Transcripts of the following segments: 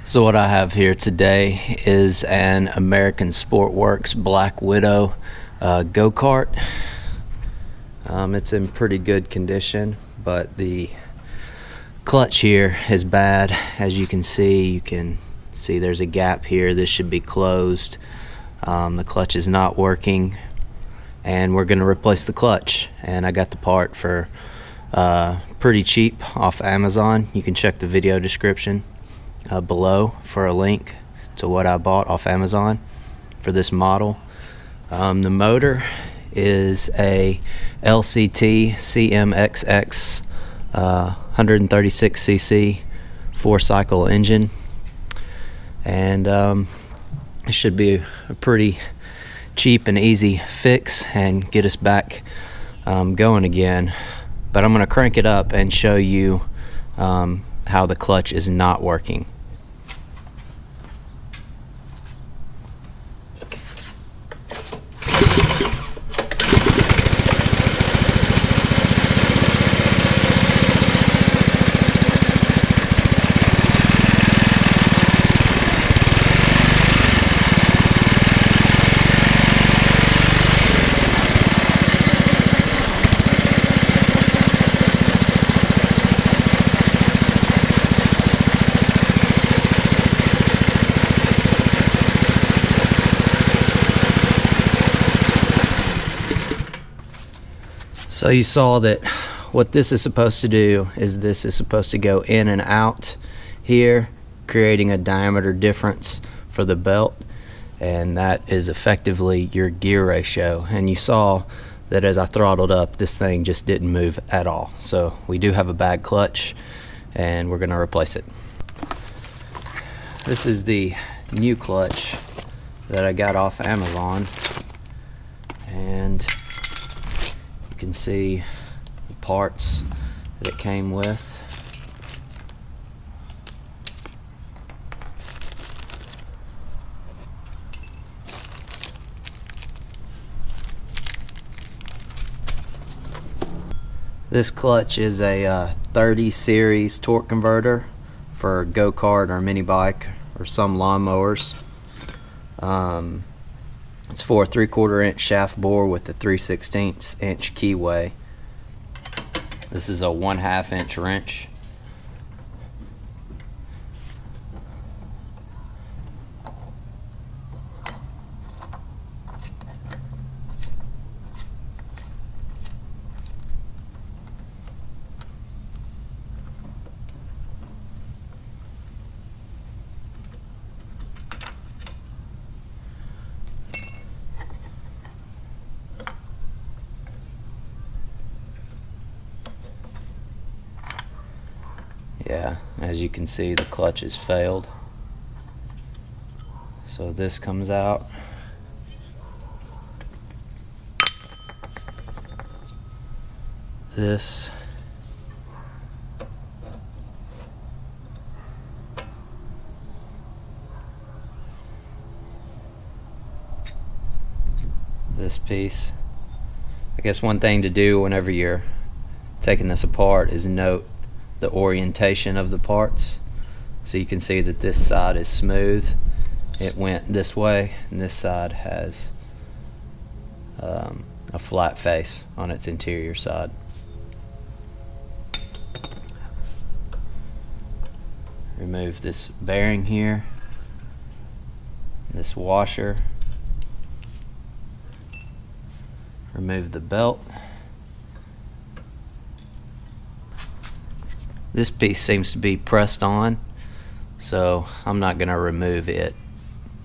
So what I have here today is an American Sportworks Black Widow go-kart. It's in pretty good condition, but the clutch here is bad. As you can see there's a gap here. This should be closed. The clutch is not working, and we're going to replace the clutch. And I got the part for pretty cheap off Amazon. You can check the video description below for a link to what I bought off Amazon for this model. The motor is a LCT CMXX 136cc 4-cycle engine, and it should be a pretty cheap and easy fix and get us back going again. But I'm going to crank it up and show you how the clutch is not working. So you saw that what this is supposed to do is this is supposed to go in and out here, creating a diameter difference for the belt, and that is effectively your gear ratio. And you saw that as I throttled up, this thing just didn't move at all. So we do have a bad clutch, and we're going to replace it. This is the new clutch that I got off Amazon, and you can see the parts that it came with. This clutch is a 30 series torque converter for go-kart or mini bike or some lawnmowers. It's for a 3/4 inch shaft bore with a 3/16 inch keyway. This is a 1/2 inch wrench. Yeah, as you can see, the clutch has failed. So this comes out. This piece. I guess one thing to do whenever you're taking this apart is note the orientation of the parts. So you can see that this side is smooth, it went this way, and this side has a flat face on its interior side. Remove this bearing here, this washer, remove the belt. This piece seems to be pressed on, so I'm not going to remove it.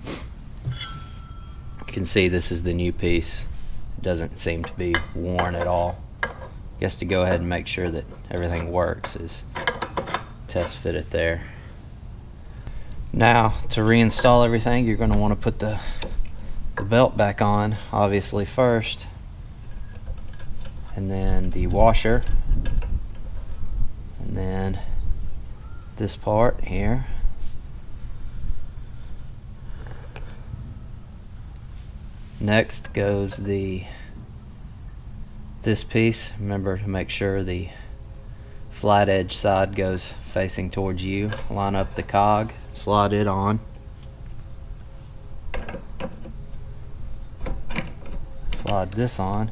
You can see this is the new piece. It doesn't seem to be worn at all. I guess to go ahead and make sure that everything works is test fit it there. Now to reinstall everything, you're going to want to put the belt back on, obviously first, and then the washer, and then this part here. Next goes this piece. Remember to make sure the flat edge side goes facing towards you. Line up the cog slide it on. Slide this on.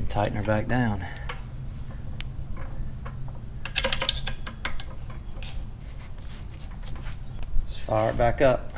Tighten her back down. Let's fire it back up.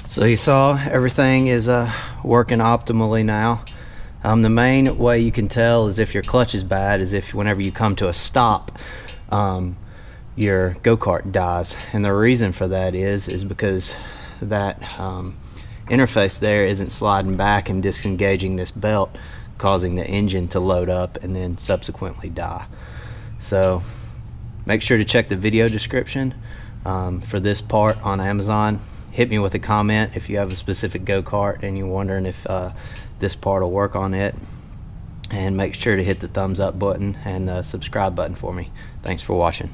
So you saw everything is working optimally now. The main way you can tell is if your clutch is bad is if whenever you come to a stop, your go-kart dies. And the reason for that is because that interface there isn't sliding back and disengaging this belt, causing the engine to load up and then subsequently die. So make sure to check the video description for this part on Amazon. Hit me with a comment if you have a specific go-kart and you're wondering if this part will work on it. And make sure to hit the thumbs up button and the subscribe button for me. Thanks for watching.